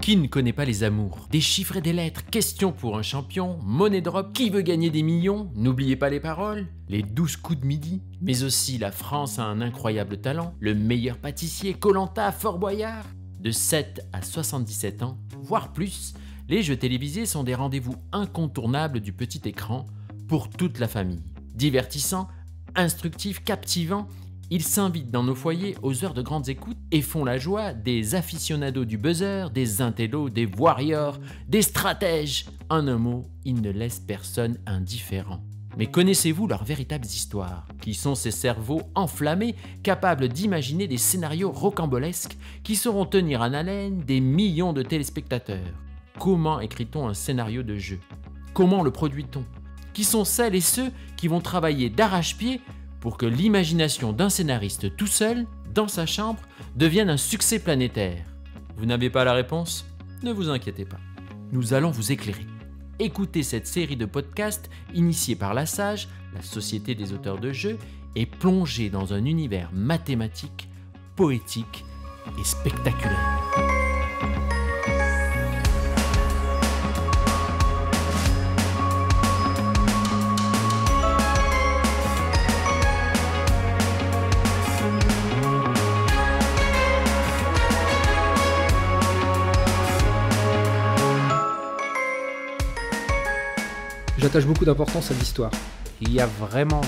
Qui ne connaît pas les amours? Des chiffres et des lettres, question pour un champion, money drop, qui veut gagner des millions? N'oubliez pas les paroles, les 12 coups de midi, mais aussi la France a un incroyable talent, le meilleur pâtissier, Koh-Lanta, Fort Boyard. De 7 à 77 ans, voire plus, les jeux télévisés sont des rendez-vous incontournables du petit écran pour toute la famille. Divertissants, instructifs, captivants, ils s'invitent dans nos foyers aux heures de grandes écoutes et font la joie des aficionados du buzzer, des intellos, des warriors, des stratèges. En un mot, ils ne laissent personne indifférent. Mais connaissez-vous leurs véritables histoires? Qui sont ces cerveaux enflammés, capables d'imaginer des scénarios rocambolesques qui sauront tenir en haleine des millions de téléspectateurs? Comment écrit-on un scénario de jeu? Comment le produit-on? Qui sont celles et ceux qui vont travailler d'arrache-pied pour que l'imagination d'un scénariste tout seul, dans sa chambre, devienne un succès planétaire? Vous n'avez pas la réponse? Ne vous inquiétez pas. Nous allons vous éclairer. Écoutez cette série de podcasts initiée par la SAGE, la Société des auteurs de jeux, et plongez dans un univers mathématique, poétique et spectaculaire. J'attache beaucoup d'importance à l'histoire. Il y a vraiment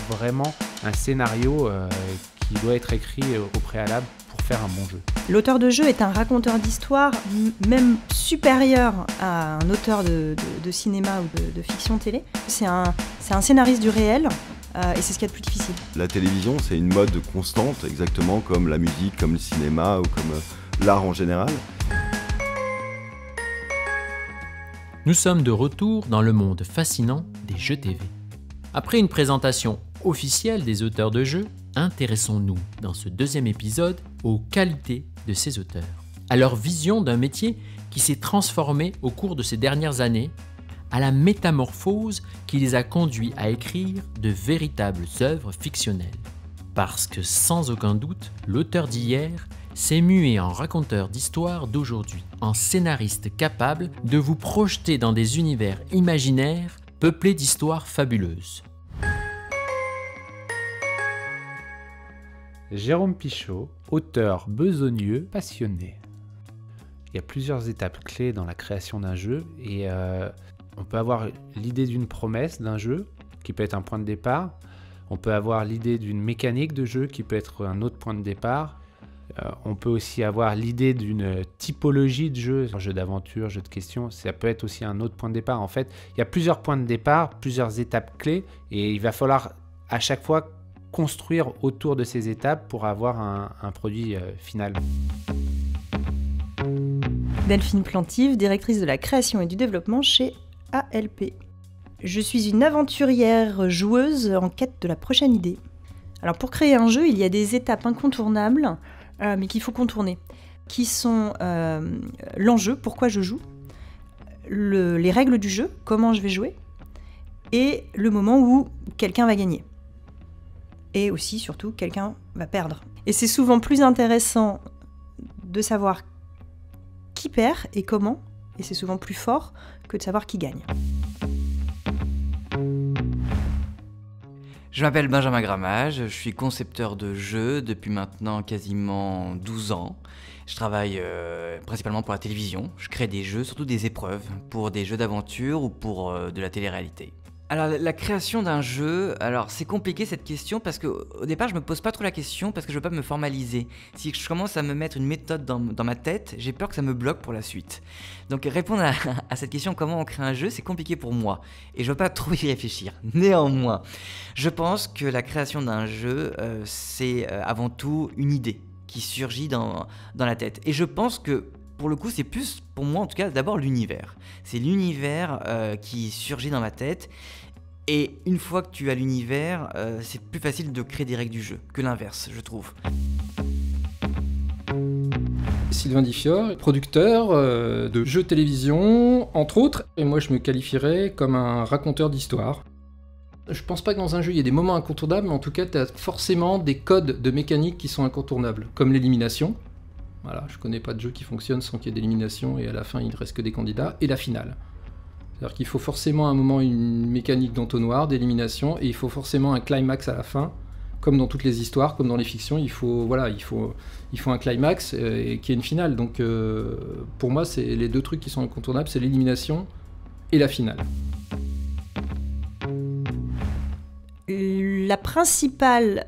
un scénario qui doit être écrit au préalable pour faire un bon jeu. L'auteur de jeu est un raconteur d'histoire, même supérieur à un auteur de cinéma ou de fiction télé. C'est un scénariste du réel et c'est ce qu'il y a de plus difficile. La télévision, c'est une mode constante, exactement comme la musique, comme le cinéma ou comme l'art en général. Nous sommes de retour dans le monde fascinant des jeux TV. Après une présentation officielle des auteurs de jeux, intéressons-nous dans ce deuxième épisode aux qualités de ces auteurs, à leur vision d'un métier qui s'est transformé au cours de ces dernières années, à la métamorphose qui les a conduits à écrire de véritables œuvres fictionnelles. Parce que sans aucun doute, l'auteur d'hier s'est mué en raconteur d'histoire d'aujourd'hui, en scénariste capable de vous projeter dans des univers imaginaires peuplés d'histoires fabuleuses. Jérôme Pichot, auteur besogneux, passionné. Il y a plusieurs étapes clés dans la création d'un jeu et on peut avoir l'idée d'une promesse d'un jeu qui peut être un point de départ. On peut avoir l'idée d'une mécanique de jeu qui peut être un autre point de départ. On peut aussi avoir l'idée d'une typologie de jeu, un jeu d'aventure, jeu de questions, ça peut être aussi un autre point de départ. En fait, il y a plusieurs points de départ, plusieurs étapes clés et il va falloir à chaque fois construire autour de ces étapes pour avoir un produit final. Delphine Plantive, directrice de la création et du développement chez ALP. Je suis une aventurière joueuse en quête de la prochaine idée. Alors pour créer un jeu, il y a des étapes incontournables, mais qu'il faut contourner, qui sont l'enjeu, pourquoi je joue, les règles du jeu, comment je vais jouer, et le moment où quelqu'un va gagner. Et aussi, surtout, quelqu'un va perdre. Et c'est souvent plus intéressant de savoir qui perd et comment, et c'est souvent plus fort que de savoir qui gagne. Je m'appelle Benjamin Grammage, je suis concepteur de jeux depuis maintenant quasiment 12 ans. Je travaille principalement pour la télévision, je crée des jeux, surtout des épreuves, pour des jeux d'aventure ou pour de la télé-réalité. Alors la création d'un jeu, alors c'est compliqué cette question parce qu'au départ je me pose pas trop la question parce que je veux pas me formaliser. Si je commence à me mettre une méthode dans ma tête, j'ai peur que ça me bloque pour la suite. Donc répondre à cette question comment on crée un jeu, c'est compliqué pour moi et je veux pas trop y réfléchir. Néanmoins, je pense que la création d'un jeu c'est avant tout une idée qui surgit dans la tête. Et je pense que pour le coup, c'est plus, pour moi en tout cas, d'abord l'univers. C'est l'univers qui surgit dans ma tête. Et une fois que tu as l'univers, c'est plus facile de créer des règles du jeu que l'inverse, je trouve. Sylvain Diffior, producteur de jeux télévision, entre autres, et moi je me qualifierais comme un raconteur d'histoire. Je pense pas que dans un jeu il y ait des moments incontournables, mais en tout cas tu as forcément des codes de mécanique qui sont incontournables, comme l'élimination. Voilà, je connais pas de jeu qui fonctionne sans qu'il y ait d'élimination et à la fin il ne reste que des candidats, et la finale. C'est-à-dire qu'il faut forcément à un moment une mécanique d'entonnoir, d'élimination, et il faut forcément un climax à la fin, comme dans toutes les histoires, comme dans les fictions, il faut un climax qui est une finale. Donc pour moi, c'est les deux trucs qui sont incontournables, c'est l'élimination et la finale. La principale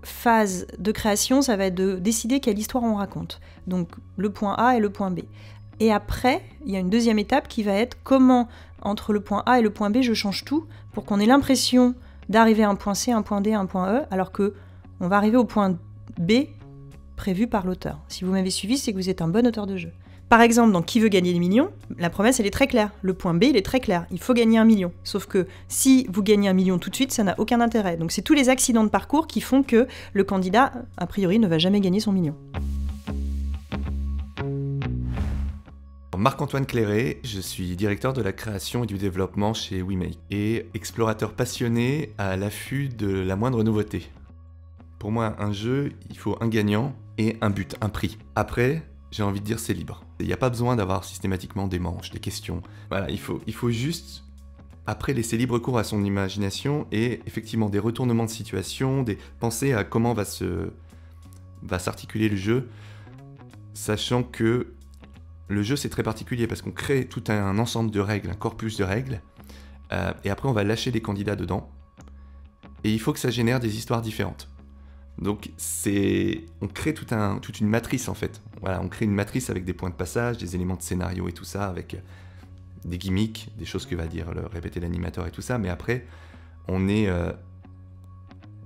phase de création, ça va être de décider quelle histoire on raconte. Donc le point A et le point B. Et après, il y a une deuxième étape qui va être comment, entre le point A et le point B, je change tout pour qu'on ait l'impression d'arriver à un point C, un point D, un point E, alors que on va arriver au point B prévu par l'auteur. Si vous m'avez suivi, c'est que vous êtes un bon auteur de jeu. Par exemple, dans Qui veut gagner des millions, la promesse, elle est très claire. Le point B, il est très clair. Il faut gagner 1 million. Sauf que si vous gagnez 1 million tout de suite, ça n'a aucun intérêt. Donc c'est tous les accidents de parcours qui font que le candidat, a priori, ne va jamais gagner son million. Marc-Antoine Clairet, je suis directeur de la création et du développement chez WeMake et explorateur passionné à l'affût de la moindre nouveauté. Pour moi, un jeu, il faut un gagnant et un but, un prix. Après, j'ai envie de dire c'est libre. Il n'y a pas besoin d'avoir systématiquement des manches, des questions. Voilà, il faut juste, après, laisser libre cours à son imagination et effectivement des retournements de situation, penser à comment va s'articuler le jeu, sachant que le jeu, c'est très particulier parce qu'on crée tout un ensemble de règles, un corpus de règles, et après on va lâcher des candidats dedans, et il faut que ça génère des histoires différentes. Donc on crée toute une matrice en fait. Voilà, on crée une matrice avec des points de passage, des éléments de scénario et tout ça, avec des gimmicks, des choses que va répéter l'animateur et tout ça, mais après on est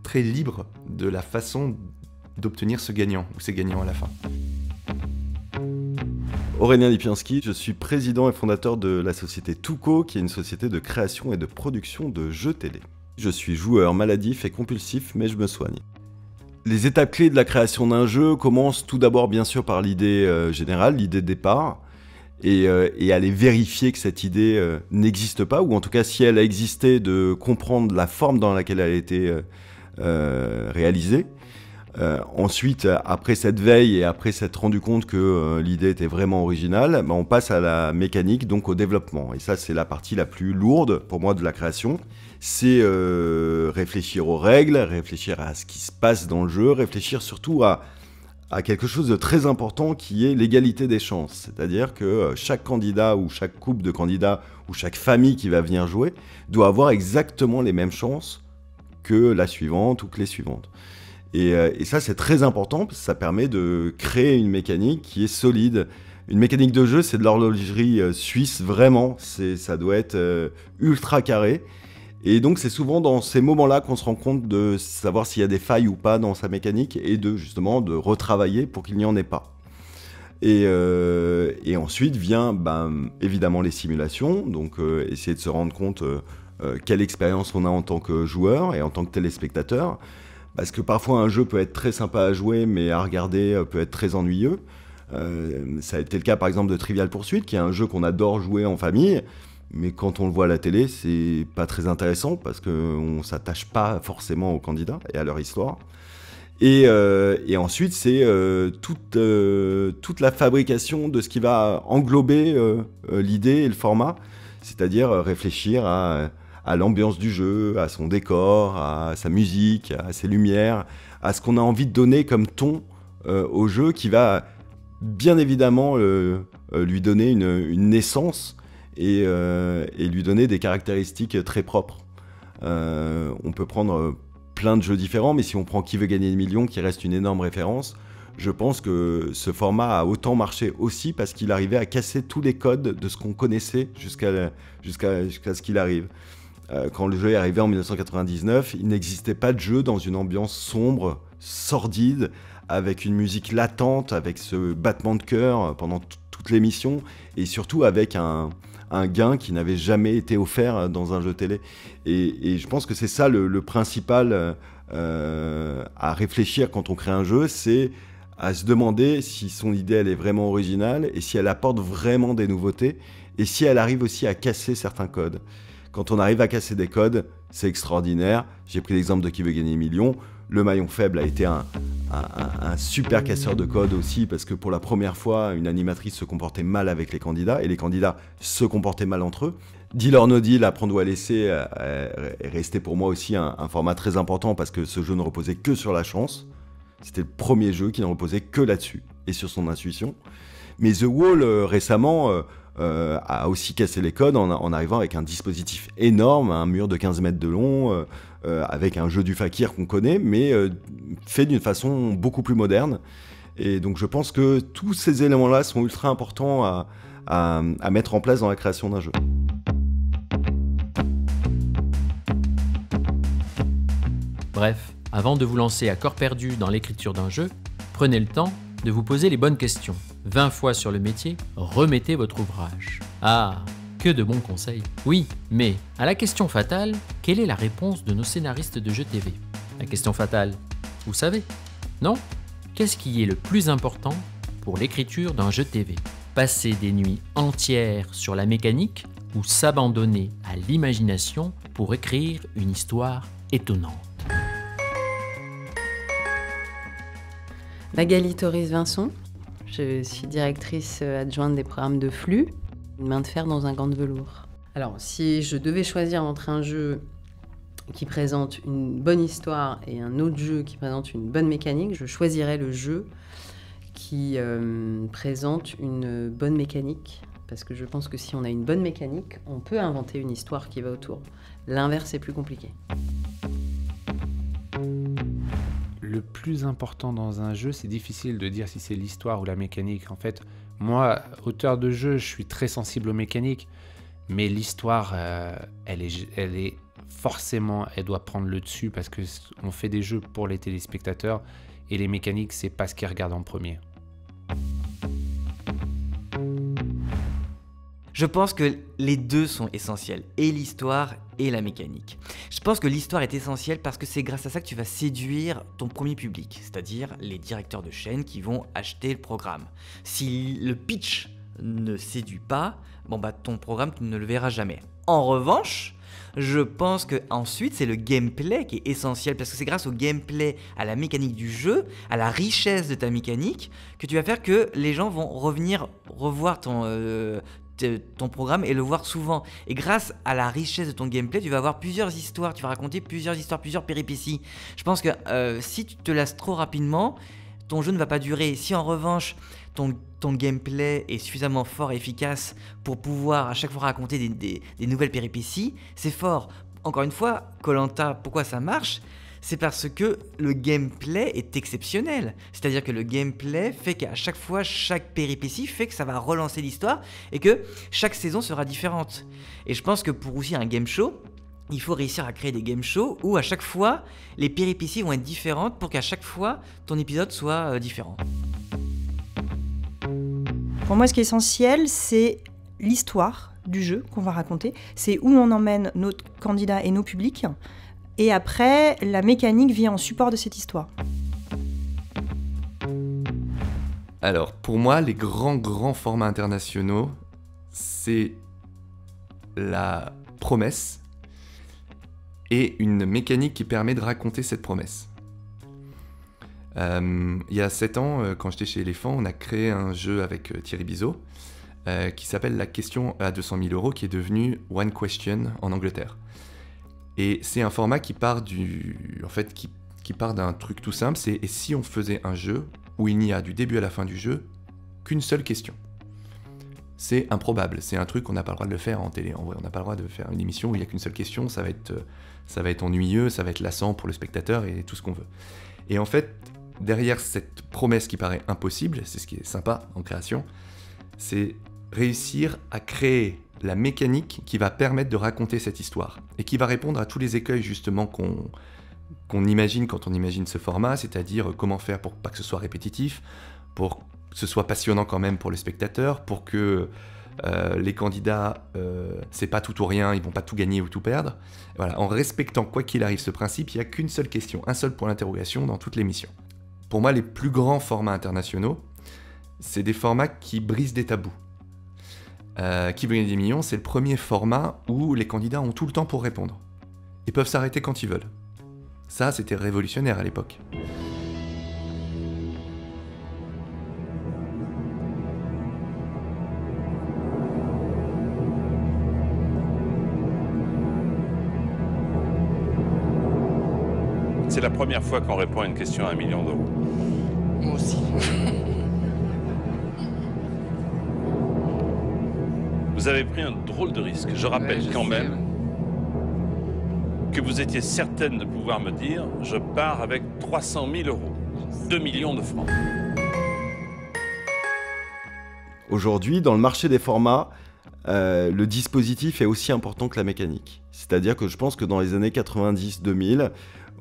très libre de la façon d'obtenir ce gagnant, ou ces gagnants à la fin. Aurélien Lipiansky, je suis président et fondateur de la société Touko, qui est une société de création et de production de jeux télé. Je suis joueur maladif et compulsif, mais je me soigne. Les étapes clés de la création d'un jeu commencent tout d'abord bien sûr par l'idée générale, l'idée de départ, et aller vérifier que cette idée n'existe pas, ou en tout cas si elle a existé, de comprendre la forme dans laquelle elle a été réalisée. Ensuite, après cette veille et après s'être rendu compte que l'idée était vraiment originale, on passe à la mécanique, donc au développement. Et ça, c'est la partie la plus lourde pour moi de la création. C'est réfléchir aux règles, réfléchir à ce qui se passe dans le jeu, réfléchir surtout à quelque chose de très important qui est l'égalité des chances. C'est-à-dire que chaque candidat ou chaque couple de candidats ou chaque famille qui va venir jouer doit avoir exactement les mêmes chances que la suivante ou que les suivantes. Et ça, c'est très important parce que ça permet de créer une mécanique qui est solide. Une mécanique de jeu, c'est de l'horlogerie suisse, vraiment. Ça doit être ultra carré. Et donc, c'est souvent dans ces moments-là qu'on se rend compte de savoir s'il y a des failles ou pas dans sa mécanique et justement de retravailler pour qu'il n'y en ait pas. Et ensuite vient évidemment les simulations. Donc, essayer de se rendre compte quelle expérience on a en tant que joueur et en tant que téléspectateur. Parce que parfois un jeu peut être très sympa à jouer, mais à regarder peut être très ennuyeux. Ça a été le cas par exemple de Trivial Pursuit, qui est un jeu qu'on adore jouer en famille, mais quand on le voit à la télé, c'est pas très intéressant parce qu'on s'attache pas forcément aux candidats et à leur histoire. Et ensuite, c'est toute la fabrication de ce qui va englober l'idée et le format, c'est-à-dire réfléchir à l'ambiance du jeu, à son décor, à sa musique, à ses lumières, à ce qu'on a envie de donner comme ton au jeu qui va bien évidemment lui donner une naissance et lui donner des caractéristiques très propres. On peut prendre plein de jeux différents, mais si on prend Qui veut gagner des millions, qui reste une énorme référence, je pense que ce format a autant marché aussi parce qu'il arrivait à casser tous les codes de ce qu'on connaissait jusqu'à ce qu'il arrive. Quand le jeu est arrivé en 1999, il n'existait pas de jeu dans une ambiance sombre, sordide, avec une musique latente, avec ce battement de cœur pendant toute l'émission, et surtout avec un gain qui n'avait jamais été offert dans un jeu télé. Et je pense que c'est ça le principal à réfléchir quand on crée un jeu, c'est à se demander si son idée elle est vraiment originale, et si elle apporte vraiment des nouveautés, et si elle arrive aussi à casser certains codes. Quand on arrive à casser des codes, c'est extraordinaire. J'ai pris l'exemple de Qui veut gagner des millions. Le maillon faible a été un un super casseur de code aussi, parce que pour la première fois, une animatrice se comportait mal avec les candidats, et les candidats se comportaient mal entre eux. Deal or No Deal, Apprendre ou à laisser, est resté pour moi aussi un format très important, parce que ce jeu ne reposait que sur la chance. C'était le premier jeu qui ne reposait que là-dessus, et sur son intuition. Mais The Wall, récemment, a aussi cassé les codes en arrivant avec un dispositif énorme, un mur de 15 mètres de long, avec un jeu du fakir qu'on connaît, mais fait d'une façon beaucoup plus moderne. Et donc je pense que tous ces éléments-là sont ultra importants à mettre en place dans la création d'un jeu. Bref, avant de vous lancer à corps perdu dans l'écriture d'un jeu, prenez le temps de vous poser les bonnes questions. 20 fois sur le métier, remettez votre ouvrage. Ah, que de bons conseils. Oui, mais à la question fatale, quelle est la réponse de nos scénaristes de jeux TV? La question fatale, vous savez? Non? Qu'est-ce qui est le plus important pour l'écriture d'un jeu TV? Passer des nuits entières sur la mécanique ou s'abandonner à l'imagination pour écrire une histoire étonnante? Magali Torres-Vincent, je suis directrice adjointe des programmes de flux, une main de fer dans un gant de velours. Alors, si je devais choisir entre un jeu qui présente une bonne histoire et un autre jeu qui présente une bonne mécanique, je choisirais le jeu qui présente une bonne mécanique, parce que je pense que si on a une bonne mécanique, on peut inventer une histoire qui va autour. L'inverse est plus compliqué. Le plus important dans un jeu, c'est difficile de dire si c'est l'histoire ou la mécanique. En fait, moi, auteur de jeu, je suis très sensible aux mécaniques, mais l'histoire, elle est forcément, elle doit prendre le dessus parce qu'on fait des jeux pour les téléspectateurs et les mécaniques, c'est pas ce qu'ils regardent en premier. Je pense que les deux sont essentiels, et l'histoire et la mécanique. Je pense que l'histoire est essentielle parce que c'est grâce à ça que tu vas séduire ton premier public, c'est-à-dire les directeurs de chaîne qui vont acheter le programme. Si le pitch ne séduit pas, ton programme, tu ne le verras jamais. En revanche, je pense que ensuite c'est le gameplay qui est essentiel parce que c'est grâce au gameplay, à la mécanique du jeu, à la richesse de ta mécanique que tu vas faire que les gens vont revenir revoir ton programme et le voir souvent. Et grâce à la richesse de ton gameplay, tu vas avoir plusieurs histoires, tu vas raconter plusieurs histoires, plusieurs péripéties. Je pense que si tu te lasses trop rapidement, ton jeu ne va pas durer. Si en revanche, ton gameplay est suffisamment fort et efficace pour pouvoir à chaque fois raconter des nouvelles péripéties, c'est fort. Encore une fois, Koh-Lanta, pourquoi ça marche ? C'est parce que le gameplay est exceptionnel. C'est-à-dire que le gameplay fait qu'à chaque fois, chaque péripétie fait que ça va relancer l'histoire et que chaque saison sera différente. Et je pense que pour aussi un game show, il faut réussir à créer des game shows où à chaque fois, les péripéties vont être différentes pour qu'à chaque fois, ton épisode soit différent. Pour moi, ce qui est essentiel, c'est l'histoire du jeu qu'on va raconter. C'est où on emmène nos candidats et nos publics. Et après, la mécanique vient en support de cette histoire. Alors, pour moi, les grands formats internationaux, c'est la promesse et une mécanique qui permet de raconter cette promesse. Il y a 7 ans, quand j'étais chez Elephant, on a créé un jeu avec Thierry Bizot qui s'appelle La question à 200 000 €, qui est devenu One Question en Angleterre. Et c'est un format qui part qui part d'un truc tout simple, c'est et si on faisait un jeu où il n'y a du début à la fin du jeu qu'une seule question. C'est improbable, c'est un truc qu'on n'a pas le droit de le faire en télé. En vrai, on n'a pas le droit de faire une émission où il n'y a qu'une seule question, ça va être ennuyeux, ça va être lassant pour le spectateur et tout ce qu'on veut. Et en fait, derrière cette promesse qui paraît impossible, c'est ce qui est sympa en création, c'est réussir à créer la mécanique qui va permettre de raconter cette histoire et qui va répondre à tous les écueils justement qu'on imagine quand on imagine ce format, c'est-à-dire comment faire pour pas que ce soit répétitif, pour que ce soit passionnant quand même pour le spectateur, pour que les candidats, c'est pas tout ou rien, ils vont pas tout gagner ou tout perdre. Voilà, en respectant quoi qu'il arrive ce principe, il n'y a qu'une seule question, un seul point d'interrogation dans toute l'émission. Pour moi, les plus grands formats internationaux, c'est des formats qui brisent des tabous. Qui veut gagner des millions, c'est le premier format où les candidats ont tout le temps pour répondre. Ils peuvent s'arrêter quand ils veulent. Ça, c'était révolutionnaire à l'époque. C'est la première fois qu'on répond à une question à 1 million d'euros. Moi aussi. Vous avez pris un drôle de risque. Je rappelle quand même que vous étiez certaine de pouvoir me dire « Je pars avec 300 000 euros, 2 millions de francs ». Aujourd'hui, dans le marché des formats, le dispositif est aussi important que la mécanique. C'est-à-dire que je pense que dans les années 90-2000,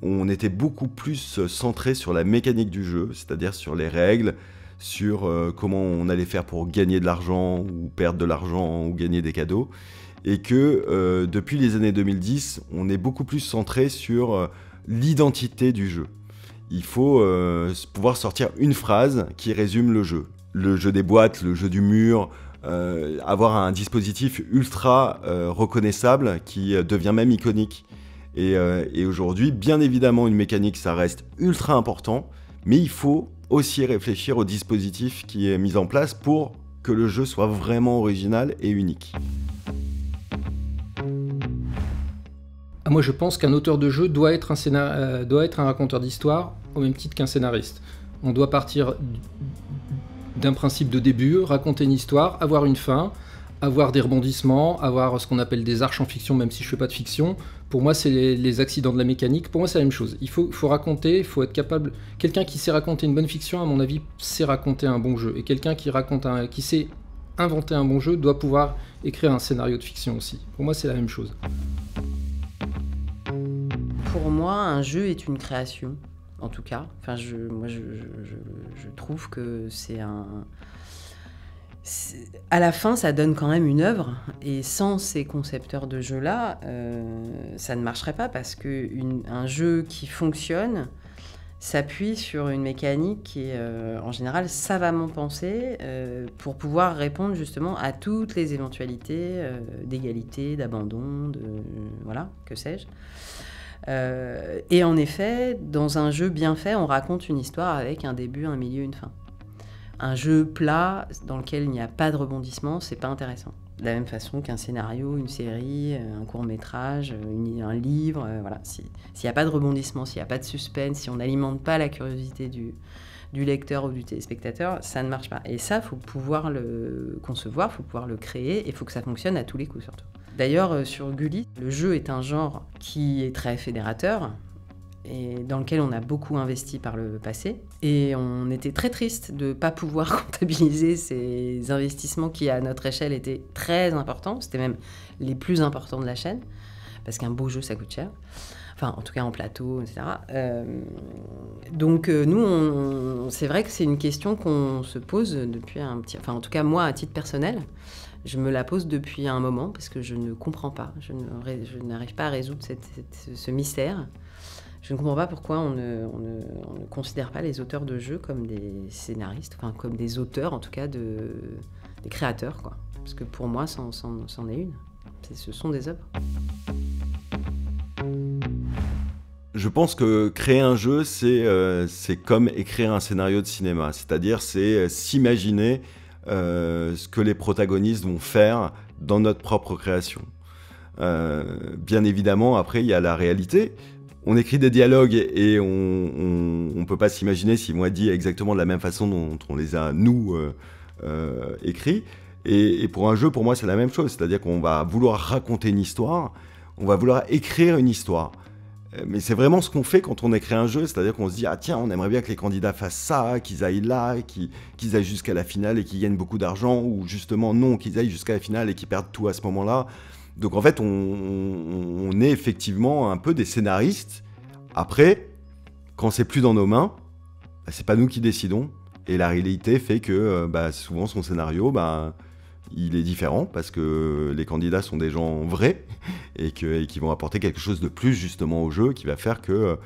on était beaucoup plus centré sur la mécanique du jeu, c'est-à-dire sur les règles, sur comment on allait faire pour gagner de l'argent ou perdre de l'argent ou gagner des cadeaux. Et que depuis les années 2010, on est beaucoup plus centré sur l'identité du jeu. Il faut pouvoir sortir une phrase qui résume le jeu. Le jeu des boîtes, le jeu du mur, avoir un dispositif ultra reconnaissable qui devient même iconique. Et aujourd'hui, bien évidemment, une mécanique, ça reste ultra important, mais il faut aussi réfléchir au dispositif qui est mis en place pour que le jeu soit vraiment original et unique. Moi, je pense qu'un auteur de jeu doit être un raconteur d'histoire au même titre qu'un scénariste. On doit partir d'un principe de début, raconter une histoire, avoir une fin, avoir des rebondissements, avoir ce qu'on appelle des arches en fiction, même si je ne fais pas de fiction. Pour moi, c'est les accidents de la mécanique. Pour moi, c'est la même chose. Il faut raconter, il faut être capable... Quelqu'un qui sait raconter une bonne fiction, à mon avis, sait raconter un bon jeu. Et quelqu'un qui sait inventer un bon jeu doit pouvoir écrire un scénario de fiction aussi. Pour moi, c'est la même chose. Pour moi, un jeu est une création, en tout cas. Enfin, je trouve que c'est un... À la fin, ça donne quand même une œuvre, et sans ces concepteurs de jeux-là, ça ne marcherait pas, parce qu'un jeu qui fonctionne s'appuie sur une mécanique qui est en général savamment pensée pour pouvoir répondre justement à toutes les éventualités d'égalité, d'abandon, voilà, que sais-je. Et en effet, dans un jeu bien fait, on raconte une histoire avec un début, un milieu, une fin. Un jeu plat dans lequel il n'y a pas de rebondissement, c'est pas intéressant. De la même façon qu'un scénario, une série, un court-métrage, un livre, voilà. S'il n'y a pas de rebondissement, s'il n'y a pas de suspense, si on n'alimente pas la curiosité du lecteur ou du téléspectateur, ça ne marche pas. Et ça, il faut pouvoir le concevoir, il faut pouvoir le créer, et il faut que ça fonctionne à tous les coups surtout. D'ailleurs, sur Gulli, le jeu est un genre qui est très fédérateur, et dans lequel on a beaucoup investi par le passé. Et on était très triste de ne pas pouvoir comptabiliser ces investissements qui, à notre échelle, étaient très importants. C'était même les plus importants de la chaîne, parce qu'un beau jeu, ça coûte cher. Enfin, en tout cas en plateau, etc. Donc nous, c'est vrai que c'est une question qu'on se pose depuis un petit... Enfin, en tout cas, moi, à titre personnel, je me la pose depuis un moment, parce que je ne comprends pas. Je n'arrive pas à résoudre ce mystère. Je ne comprends pas pourquoi on ne considère pas les auteurs de jeux comme des scénaristes, enfin comme des auteurs en tout cas, des créateurs, quoi. Parce que pour moi, c'en est une. Ce sont des œuvres. Je pense que créer un jeu, c'est comme écrire un scénario de cinéma. C'est-à-dire, c'est s'imaginer ce que les protagonistes vont faire dans notre propre création. Bien évidemment, après, il y a la réalité. On écrit des dialogues et on peut pas s'imaginer s'ils vont être dit exactement de la même façon dont on les a, nous, écrits. Et pour un jeu, pour moi, c'est la même chose. C'est-à-dire qu'on va vouloir raconter une histoire, on va vouloir écrire une histoire. Mais c'est vraiment ce qu'on fait quand on écrit un jeu. C'est-à-dire qu'on se dit, ah tiens, on aimerait bien que les candidats fassent ça, qu'ils aillent là, qu'ils aillent jusqu'à la finale et qu'ils gagnent beaucoup d'argent, ou justement non, qu'ils aillent jusqu'à la finale et qu'ils perdent tout à ce moment-là. Donc en fait, on est effectivement un peu des scénaristes. Après, quand c'est plus dans nos mains, bah, c'est pas nous qui décidons. Et la réalité fait que souvent son scénario, il est différent parce que les candidats sont des gens vrais et qui vont apporter quelque chose de plus justement au jeu qui va faire que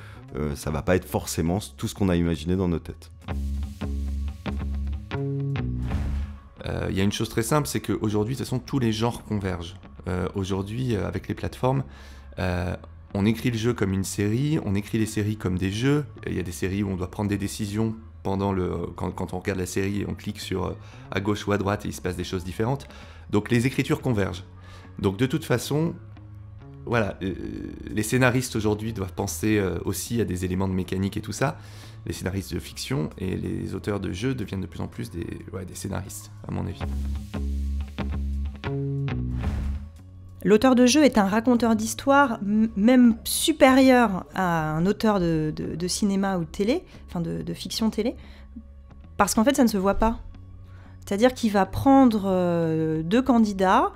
ça va pas être forcément tout ce qu'on a imaginé dans nos têtes. Il y a une chose très simple, c'est qu'aujourd'hui, de toute façon, tous les genres convergent. Aujourd'hui, avec les plateformes, on écrit le jeu comme une série, on écrit les séries comme des jeux. Il y a des séries où on doit prendre des décisions quand on regarde la série, on clique sur à gauche ou à droite et il se passe des choses différentes. Donc les écritures convergent. Donc de toute façon, voilà, les scénaristes aujourd'hui doivent penser aussi à des éléments de mécanique et tout ça, les scénaristes de fiction, et les auteurs de jeux deviennent de plus en plus des scénaristes, à mon avis. L'auteur de jeu est un raconteur d'histoire même supérieur à un auteur de cinéma ou de télé, enfin de fiction télé, parce qu'en fait ça ne se voit pas. C'est-à-dire qu'il va prendre 2 candidats,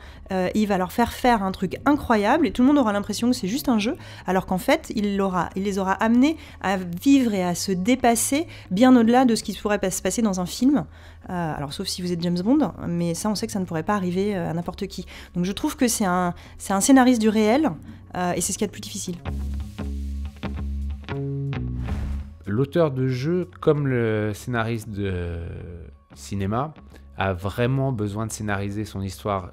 il va leur faire faire un truc incroyable et tout le monde aura l'impression que c'est juste un jeu, alors qu'en fait, il les aura amenés à vivre et à se dépasser bien au-delà de ce qui pourrait se passer dans un film. Alors sauf si vous êtes James Bond, mais ça on sait que ça ne pourrait pas arriver à n'importe qui. Donc je trouve que c'est un scénariste du réel et c'est ce qu'il y a de plus difficile. L'auteur de jeu, comme le scénariste de cinéma, a vraiment besoin de scénariser son histoire.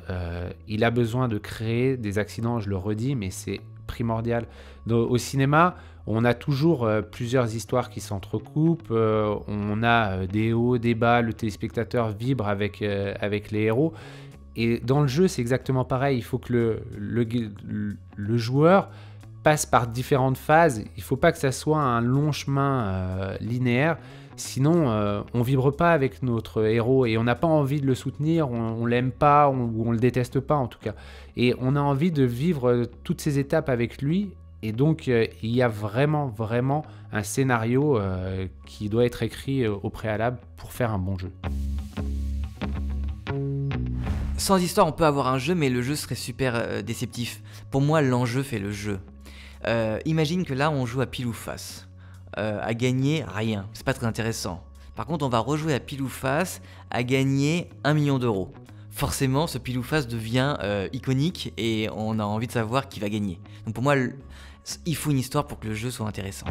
Il a besoin de créer des accidents, je le redis, mais c'est primordial. Au cinéma, on a toujours plusieurs histoires qui s'entrecoupent, on a des hauts, des bas, le téléspectateur vibre avec les héros. Et dans le jeu, c'est exactement pareil. Il faut que le joueur passe par différentes phases. Il ne faut pas que ça soit un long chemin linéaire. Sinon, on vibre pas avec notre héros et on n'a pas envie de le soutenir, on l'aime pas ou on le déteste pas en tout cas. Et on a envie de vivre toutes ces étapes avec lui. Et donc, il y a vraiment un scénario qui doit être écrit au préalable pour faire un bon jeu. Sans histoire, on peut avoir un jeu, mais le jeu serait super déceptif. Pour moi, l'enjeu fait le jeu. Imagine que là, on joue à pile ou face. À gagner, rien. C'est pas très intéressant. Par contre, on va rejouer à pile ou face à gagner 1 million d'euros. Forcément, ce pile ou face devient iconique et on a envie de savoir qui va gagner. Donc pour moi, il faut une histoire pour que le jeu soit intéressant.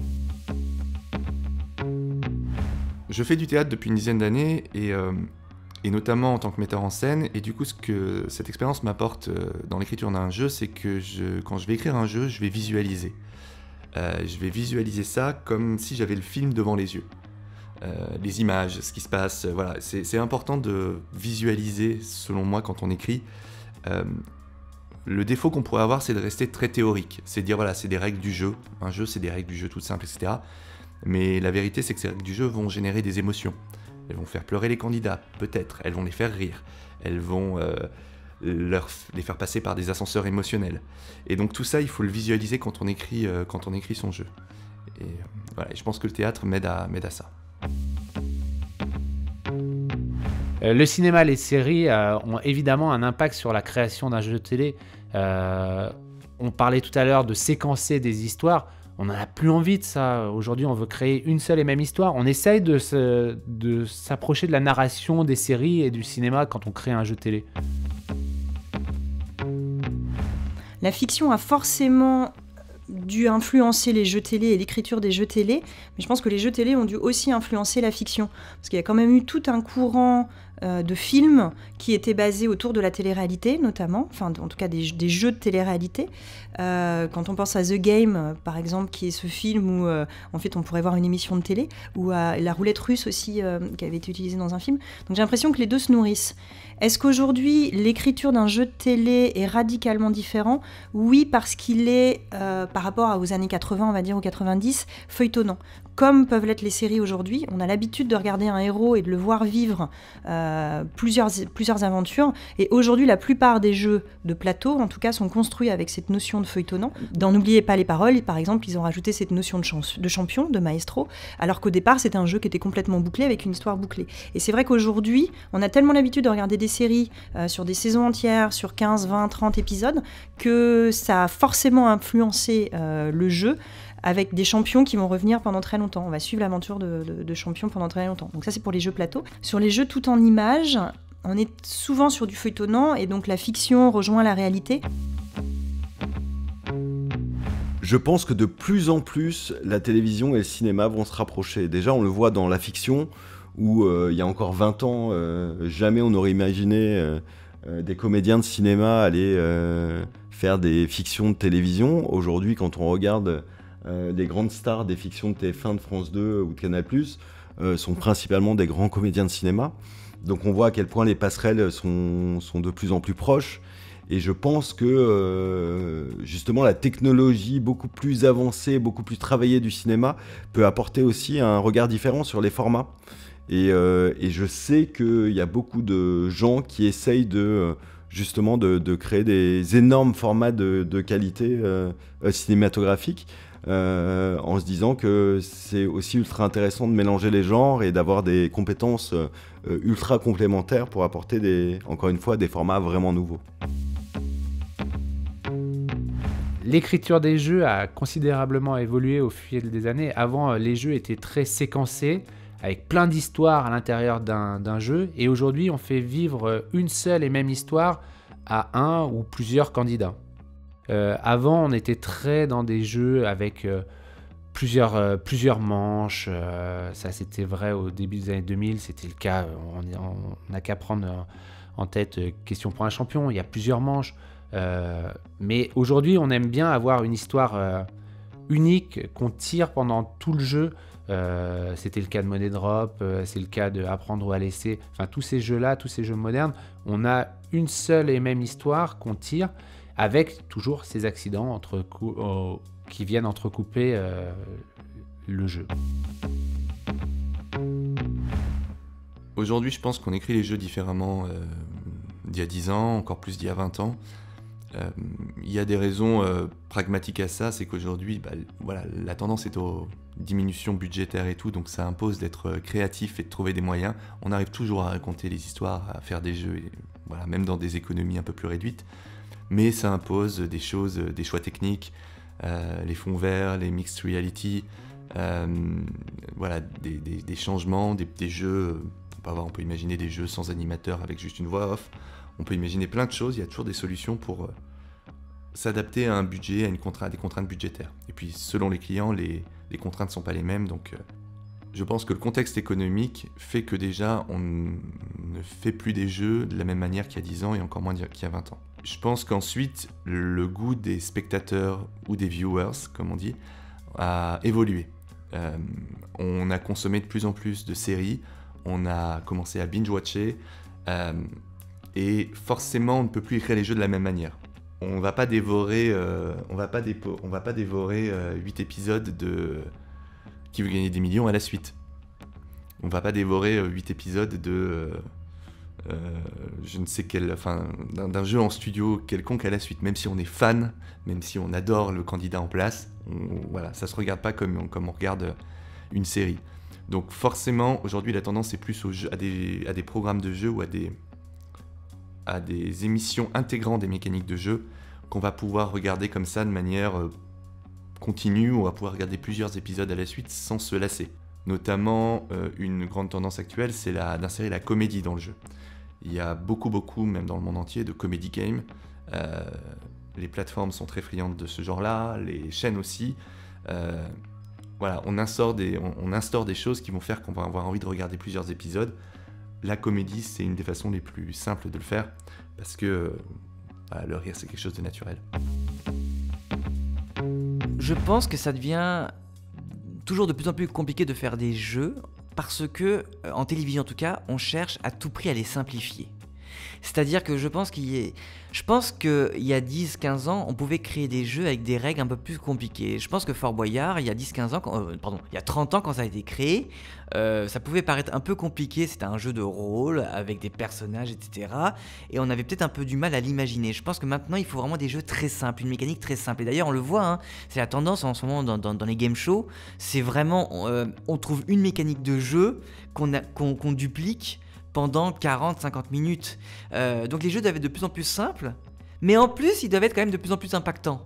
Je fais du théâtre depuis une dizaine d'années et notamment en tant que metteur en scène. Et du coup, ce que cette expérience m'apporte dans l'écriture d'un jeu, c'est que quand je vais écrire un jeu, je vais visualiser. Je vais visualiser ça comme si j'avais le film devant les yeux. Les images, ce qui se passe, voilà. C'est important de visualiser, selon moi, quand on écrit. Le défaut qu'on pourrait avoir, c'est de rester très théorique. C'est de dire, voilà, c'est des règles du jeu. Un jeu, c'est des règles du jeu toutes simples, etc. Mais la vérité, c'est que ces règles du jeu vont générer des émotions. Elles vont faire pleurer les candidats, peut-être. Elles vont les faire rire. Elles vont les faire passer par des ascenseurs émotionnels. Et donc tout ça, il faut le visualiser quand on écrit son jeu. Et voilà, je pense que le théâtre m'aide à ça. Le cinéma, les séries ont évidemment un impact sur la création d'un jeu de télé. On parlait tout à l'heure de séquencer des histoires. On n'en a plus envie de ça. Aujourd'hui, on veut créer une seule et même histoire. On essaye de s'approcher de la narration des séries et du cinéma quand on crée un jeu de télé. La fiction a forcément dû influencer les jeux télé et l'écriture des jeux télé, mais je pense que les jeux télé ont dû aussi influencer la fiction, parce qu'il y a quand même eu tout un courant de films qui étaient basés autour de la télé-réalité, notamment, enfin en tout cas des jeux de télé-réalité. Quand on pense à The Game, par exemple, qui est ce film où en fait on pourrait voir une émission de télé, ou à la roulette russe aussi, qui avait été utilisée dans un film. Donc j'ai l'impression que les deux se nourrissent. Est-ce qu'aujourd'hui, l'écriture d'un jeu de télé est radicalement différent ? Oui, parce qu'il est, par rapport aux années 80, on va dire, ou 90, feuilletonnant. Comme peuvent l'être les séries aujourd'hui, on a l'habitude de regarder un héros et de le voir vivre plusieurs aventures. Et aujourd'hui, la plupart des jeux de plateau, en tout cas, sont construits avec cette notion de feuilletonnant. Dans N'oubliez pas les paroles, par exemple, ils ont rajouté cette notion de champion, de maestro, alors qu'au départ, c'était un jeu qui était complètement bouclé, avec une histoire bouclée. Et c'est vrai qu'aujourd'hui, on a tellement l'habitude de regarder des séries sur des saisons entières, sur 15, 20, 30 épisodes, que ça a forcément influencé le jeu, avec des champions qui vont revenir pendant très longtemps. On va suivre l'aventure de champions pendant très longtemps. Donc ça, c'est pour les jeux plateau. Sur les jeux tout en images, on est souvent sur du feuilletonnant, et donc la fiction rejoint la réalité. Je pense que de plus en plus, la télévision et le cinéma vont se rapprocher. Déjà, on le voit dans la fiction, où il y a encore 20 ans, jamais on n'aurait imaginé des comédiens de cinéma aller faire des fictions de télévision. Aujourd'hui, quand on regarde les grandes stars des fictions de TF1, de France 2 ou de Canal+, sont principalement des grands comédiens de cinéma. Donc on voit à quel point les passerelles sont de plus en plus proches. Et je pense que justement la technologie beaucoup plus avancée, beaucoup plus travaillée du cinéma peut apporter aussi un regard différent sur les formats. Et je sais qu'il y a beaucoup de gens qui essayent justement de créer des énormes formats de qualité cinématographique, en se disant que c'est aussi ultra intéressant de mélanger les genres et d'avoir des compétences ultra complémentaires pour apporter encore une fois des formats vraiment nouveaux. L'écriture des jeux a considérablement évolué au fil des années. Avant, les jeux étaient très séquencés, avec plein d'histoires à l'intérieur d'un jeu. Et aujourd'hui, on fait vivre une seule et même histoire à un ou plusieurs candidats. Avant, on était très dans des jeux avec plusieurs manches. Ça, c'était vrai au début des années 2000. C'était le cas. On n'a qu'à prendre en tête Question pour un champion. Il y a plusieurs manches. Mais aujourd'hui, on aime bien avoir une histoire unique qu'on tire pendant tout le jeu. C'était le cas de Money Drop, c'est le cas de Apprendre ou à laisser. Enfin, tous ces jeux-là, tous ces jeux modernes, on a une seule et même histoire qu'on tire, avec toujours ces accidents qui viennent entrecouper le jeu. Aujourd'hui, je pense qu'on écrit les jeux différemment d'il y a 10 ans, encore plus d'il y a 20 ans. Il y a des raisons pragmatiques à ça, c'est qu'aujourd'hui, la tendance est aux diminutions budgétaires et tout, donc ça impose d'être créatif et de trouver des moyens. On arrive toujours à raconter les histoires, à faire des jeux, même dans des économies un peu plus réduites, mais ça impose des choses, des choix techniques, les fonds verts, les mixed reality, des changements, des jeux. On peut imaginer des jeux sans animateur avec juste une voix off. On peut imaginer plein de choses, il y a toujours des solutions pour s'adapter à un budget, à des contraintes budgétaires. Et puis selon les clients, les contraintes ne sont pas les mêmes, donc je pense que le contexte économique fait que déjà on ne fait plus des jeux de la même manière qu'il y a 10 ans et encore moins qu'il y a 20 ans. Je pense qu'ensuite, le goût des spectateurs ou des viewers, comme on dit, a évolué. On a consommé de plus en plus de séries, on a commencé à binge-watcher, et forcément, on ne peut plus écrire les jeux de la même manière. On va pas dévorer 8 épisodes de Qui veut gagner des millions à la suite. On va pas dévorer 8 épisodes de je ne sais quel, d'un jeu en studio quelconque à la suite. Même si on est fan, même si on adore le candidat en place, ça se regarde pas comme on regarde une série. Donc forcément, aujourd'hui, la tendance est plus à des programmes de jeux ou à des émissions intégrant des mécaniques de jeu qu'on va pouvoir regarder comme ça de manière continue. On va pouvoir regarder plusieurs épisodes à la suite sans se lasser. Notamment, une grande tendance actuelle, c'est d'insérer la comédie dans le jeu. Il y a beaucoup, même dans le monde entier, de comedy games. Les plateformes sont très friandes de ce genre-là, les chaînes aussi. On instaure des choses qui vont faire qu'on va avoir envie de regarder plusieurs épisodes. La comédie, c'est une des façons les plus simples de le faire, parce que le rire, c'est quelque chose de naturel. Je pense que ça devient toujours de plus en plus compliqué de faire des jeux, parce que, en télévision en tout cas, on cherche à tout prix à les simplifier. C'est-à-dire que je pense qu'il y a 10-15 ans, on pouvait créer des jeux avec des règles un peu plus compliquées. Je pense que Fort Boyard, il y a 10-15 ans, il y a 30 ans quand ça a été créé, ça pouvait paraître un peu compliqué. C'était un jeu de rôle avec des personnages, etc. Et on avait peut-être un peu du mal à l'imaginer. Je pense que maintenant, il faut vraiment des jeux très simples, une mécanique très simple. Et d'ailleurs, on le voit, c'est la tendance en ce moment dans les game shows. C'est vraiment, on trouve une mécanique de jeu qu'on duplique pendant 40-50 minutes. Donc les jeux doivent être de plus en plus simples, mais en plus, ils doivent être quand même de plus en plus impactants.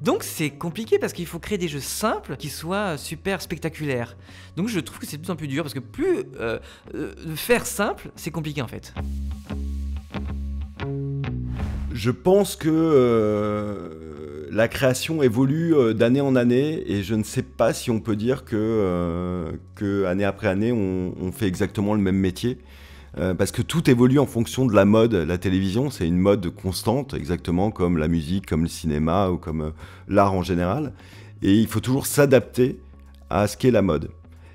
Donc c'est compliqué parce qu'il faut créer des jeux simples qui soient super spectaculaires. Donc je trouve que c'est de plus en plus dur parce que plus faire simple, c'est compliqué en fait. Je pense que la création évolue d'année en année et je ne sais pas si on peut dire que année après année, on fait exactement le même métier. Parce que tout évolue en fonction de la mode. La télévision, c'est une mode constante, exactement comme la musique, comme le cinéma ou comme l'art en général. Et il faut toujours s'adapter à ce qu'est la mode.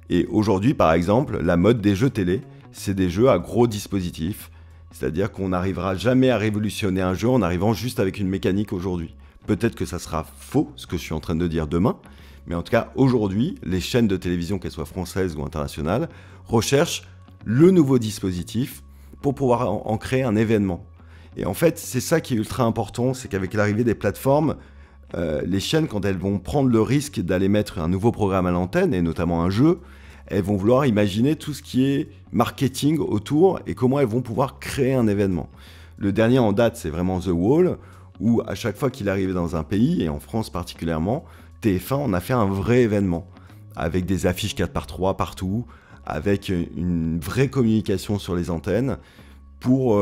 Et aujourd'hui, par exemple, la mode des jeux télé, c'est des jeux à gros dispositifs. C'est-à-dire qu'on n'arrivera jamais à révolutionner un jeu en arrivant juste avec une mécanique aujourd'hui. Peut-être que ça sera faux, ce que je suis en train de dire demain, mais en tout cas, aujourd'hui, les chaînes de télévision, qu'elles soient françaises ou internationales, recherchent le nouveau dispositif pour pouvoir en créer un événement. Et en fait, c'est ça qui est ultra important, c'est qu'avec l'arrivée des plateformes, les chaînes, quand elles vont prendre le risque d'aller mettre un nouveau programme à l'antenne, et notamment un jeu, elles vont vouloir imaginer tout ce qui est marketing autour et comment elles vont pouvoir créer un événement. Le dernier en date, c'est vraiment The Wall, où à chaque fois qu'il arrivait dans un pays, et en France particulièrement, TF1 en a fait un vrai événement, avec des affiches 4x3 partout, avec une vraie communication sur les antennes, pour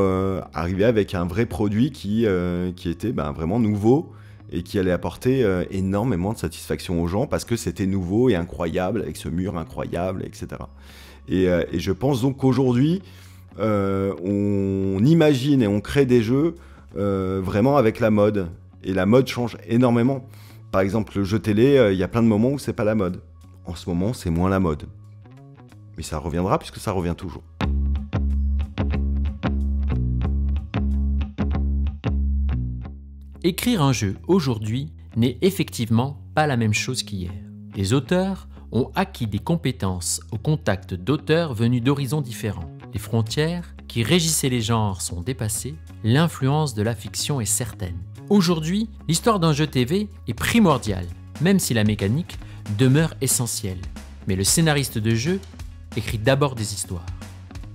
arriver avec un vrai produit qui était vraiment nouveau, et qui allait apporter énormément de satisfaction aux gens, parce que c'était nouveau et incroyable, avec ce mur incroyable, etc. Et je pense donc qu'aujourd'hui, on imagine et on crée des jeux vraiment avec la mode. Et la mode change énormément. Par exemple, le jeu télé, il y a plein de moments où c'est pas la mode. En ce moment, c'est moins la mode. Mais ça reviendra, puisque ça revient toujours. Écrire un jeu aujourd'hui n'est effectivement pas la même chose qu'hier. Les auteurs ont acquis des compétences au contact d'auteurs venus d'horizons différents. Les frontières qui régissaient les genres sont dépassées, l'influence de la fiction est certaine. Aujourd'hui, l'histoire d'un jeu TV est primordiale, même si la mécanique demeure essentielle. Mais le scénariste de jeu écrit d'abord des histoires.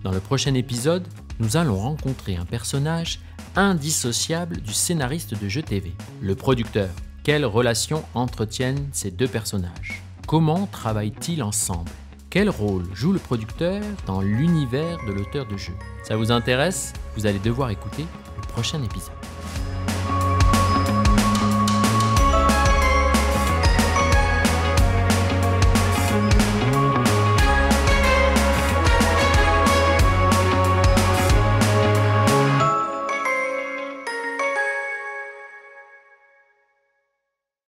Dans le prochain épisode, nous allons rencontrer un personnage indissociable du scénariste de jeux TV, le producteur. Quelle relation entretiennent ces deux personnages? Comment travaillent-ils ensemble? Quel rôle joue le producteur dans l'univers de l'auteur de jeu? Ça vous intéresse? Vous allez devoir écouter le prochain épisode.